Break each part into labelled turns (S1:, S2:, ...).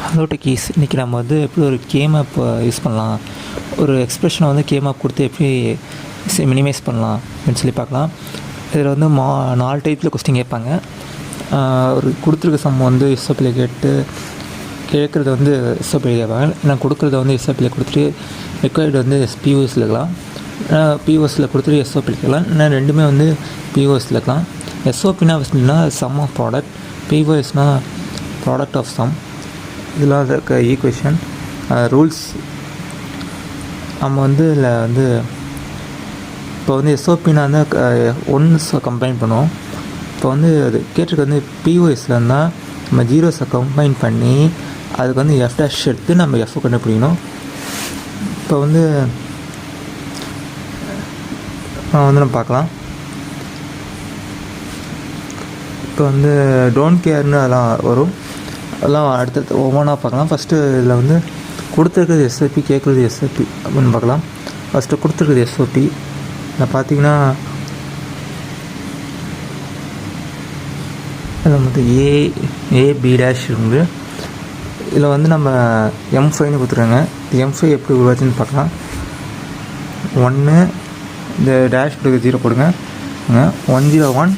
S1: Hello techies, இன்றைக்கி நம்ம வந்து எப்படி ஒரு கேமப் யூஸ் பண்ணலாம், ஒரு எக்ஸ்ப்ரெஷனை வந்து கேமப் கொடுத்து எப்படி மினிமைஸ் பண்ணலாம் அப்படின்னு சொல்லி பார்க்கலாம். இதில் வந்து 4 டைப்பில் கொஸ்டின் கேட்பாங்க. ஒரு கொடுத்துருக்க சம் வந்து எஸ்ஓபியில் கேட்குறத வந்து எஸ்ஓபியில் கேட்பாங்க. நான் கொடுக்குறத வந்து எஸ்ஓபியில் கொடுத்துட்டு ரெக்வயர்டு வந்து பிஓஎஸில் இருக்கலாம். பிஓஎஸில் கொடுத்துட்டு எஸ்ஓபியில் இருக்கலாம். நான் ரெண்டுமே வந்து பிஓஎஸில் இருக்கலாம். எஸ்ஓபினா ஃபஸ்ட்னா சம் ஆஃப் ப்ராடக்ட், பிஓஎஸ்னால் ப்ராடக்ட் ஆஃப் சம். இதெல்லாம் இருக்க ஈக்குவேஷன் ரூல்ஸ் நம்ம வந்து இதில் வந்து இப்போ வந்து எஸ்ஓபினா வந்து ஒன்ஸ் கம்பைன் பண்ணுவோம். இப்போ வந்து அது கேட்டிருக்கு வந்து பிஓஎஸில் இருந்தால் நம்ம ஜீரோஸை கம்பைன் பண்ணி அதுக்கு வந்து எஃப் டேஷ் எடுத்து நம்ம எஃப் கண்டுபிடிக்கணும். இப்போ வந்து நம்ம பார்க்கலாம். இப்போ வந்து டோன்ட் கேர்னு அதெல்லாம் வரும். அதெல்லாம் அடுத்தடுத்து ஒவ்வொன்றா பார்க்கலாம். ஃபஸ்ட்டு இதில் வந்து கொடுத்துருக்குறது எஸ்ஓபி, கேட்குறது எஸ்ஓபி அப்படின்னு பார்க்கலாம். ஃபஸ்ட்டு கொடுத்துருக்குறது எஸ்ஓபி. இதில் பார்த்தீங்கன்னா இதில் வந்து ஏபி டேஷ் இருக்குது. இதில் வந்து நம்ம M5ன்னு கொடுத்துருக்காங்க. M5 எப்படி உருவாச்சுன்னு பார்க்கலாம். 1 இந்த டேஷ் கொடுக்க 0 போடுங்க. 101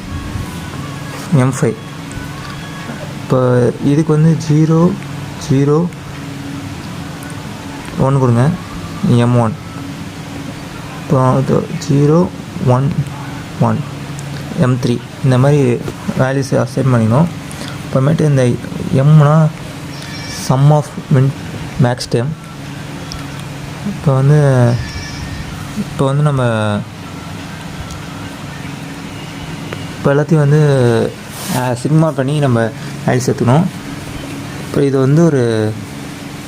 S1: M5. இப்போ இதுக்கு வந்து 0 0 1 கொடுங்க, M1. இப்போ 0 1 1 M3 இந்த மாதிரி வேல்யூஸ் அசைன் பண்ணிக்கணும். அப்புறமேட்டு இந்த எம்னா சம் ஆஃப் மேக்ஸ் டைம். இப்போ வந்து நம்ம இப்போ எல்லாத்தையும் வந்து சிக்மா பண்ணி நம்ம வேல்யூஸ் எடுத்துக்கணும். இப்போ இது வந்து ஒரு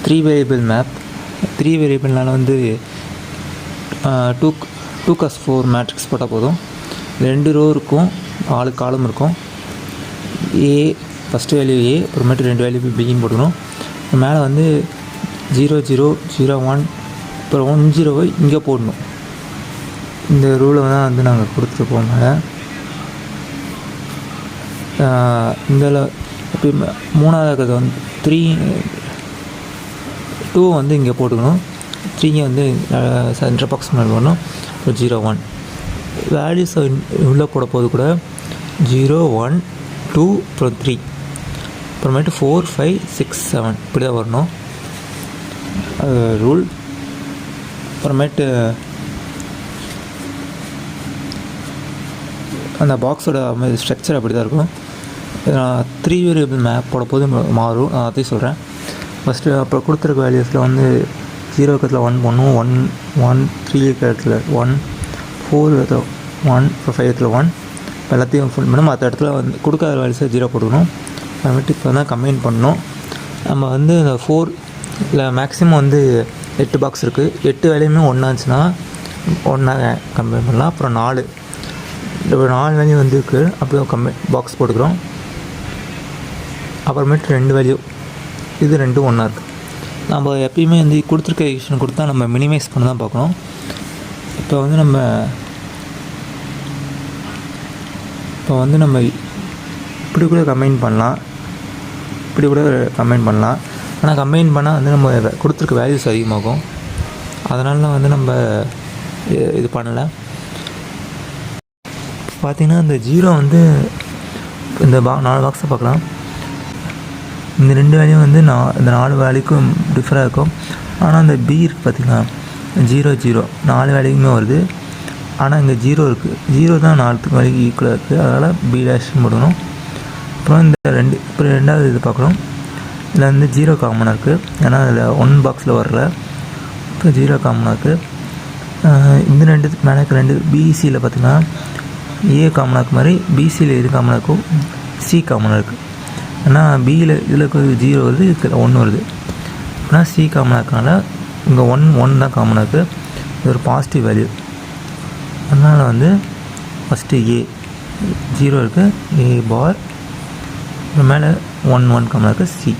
S1: 3 வேரியபிள் மேப். 3 வேரியபிள்னால வந்து 2x4 மேட்ரிக்ஸ் போட்டால் போதும். 2 ரோ இருக்கும், 4 காலம் இருக்கும். ஏ ஃபஸ்ட்டு வேல்யூ ஏ, அப்புறமேட்டு 2 வேல்யூ பிகின் போட்டுக்கணும். மேலே வந்து 0 0 0 1 அப்புறம் 1 0 இங்கே போடணும். இந்த ரூலை தான் வந்து நாங்கள் கொடுத்துருப்போம். மேலே இதில் இப்போ 3வது இருக்கிறது வந்து 3 2 வந்து இங்கே போட்டுக்கணும். 3 வந்து சென்டர் பாக்ஸ் மேலே போடணும். இப்போ 0 1 வேல்யூஸ் உள்ளே போட போது கூட 0 1 2 அப்புறம் 3 அப்புறமேட்டு 4 5 6 7 இப்படி தான் வரணும் ரூல். அப்புறமேட்டு அந்த பாக்ஸோட ஸ்ட்ரக்சர் அப்படி தான் இருக்கும். 3 வேரியபிள் மேப் போட போது மாறும், நான் அதையும் சொல்கிறேன். ஃபஸ்ட்டு அப்புறம் கொடுத்துருக்க வேல்யூஸில் வந்து 0 இருக்கிறதுல 1 பண்ணும், 1 1 3 இருக்கிறதுல 1 4 இடத்துல 1 அப்புறம் 5 இடத்துல 1 இப்போ எல்லாத்தையும் ஃபுல் பண்ணணும். மற்ற இடத்துல வந்து கொடுக்காத வேல்யூஸை 0 போட்டுக்கணும். அப்புறமேட்டு இப்போ தான் கம்பைன் பண்ணணும். நம்ம வந்து இந்த 4 இல்லை மேக்ஸிமம் வந்து 8 பாக்ஸ் இருக்குது. 8 வேல்யூமே ஒன்றாச்சுன்னா ஒன்றா கம்பைன் பண்ணலாம். அப்புறம் 4 வேல்யூ வந்து இருக்குது, அப்படியே பாக்ஸ் போட்டுக்கிறோம். அப்புறமேட்டு 2 வேல்யூ, இது 2 ஒன்றா இருக்குது. நம்ம எப்பயுமே வந்து கொடுத்துருக்க ஈக்குவேஷன் கொடுத்தா நம்ம மினிமைஸ் பண்ண தான் பார்க்கணும். இப்போ வந்து நம்ம இப்படி கூட கம்பைன் பண்ணலாம், இப்படி கூட கம்பைன் பண்ணலாம். ஆனால் கம்பைன் பண்ணால் வந்து நம்ம கொடுத்துருக்க வேல்யூஸ் அதிகமாகும். அதனால வந்து நம்ம இது பண்ணலை. பார்த்திங்கன்னா இந்த 0 வந்து இந்த 4 பாக்ஸை பார்க்கலாம். இந்த 2 வேல்யூ வந்து இந்த 4 வேல்யூக்கும் டிஃபராக இருக்கும். ஆனால் இந்த பி இருக்குது பார்த்திங்கன்னா 0 0 4 வேல்யூக்குமே வருது. ஆனால் இங்கே 0 இருக்குது. 0 தான் 4 வேல்யூக்கு ஈக்குவலாக இருக்குது. அதனால் பி டேஷ்னு போடணும். அப்புறம் இந்த 2 அப்புறம் 2வது இது பார்க்குறோம். இதில் வந்து 0 காமனாக இருக்குது, ஏன்னா அதில் 1 பாக்ஸில் வரல. இப்போ 0 காமனாக இருக்குது. இந்த 2 மேலே 2 பிசியில் பார்த்திங்கன்னா ஏ காமனாக இருக்க மாதிரி பிசியில் எது காமனாக இருக்கும், சி காமனாக இருக்குது. ஆனால் பியில் இதில் 0 வருது, இதில் 1 வருது. ஆனால் சி காமனாக இருக்கனால இங்கே 1 தான் காமனாக இருக்குது. இது ஒரு பாசிட்டிவ் வேல்யூ. அதனால் வந்து ஃபஸ்ட்டு ஏ 0 இருக்குது, ஏ பார் மேலே 1 1 காமனாக இருக்குது, சி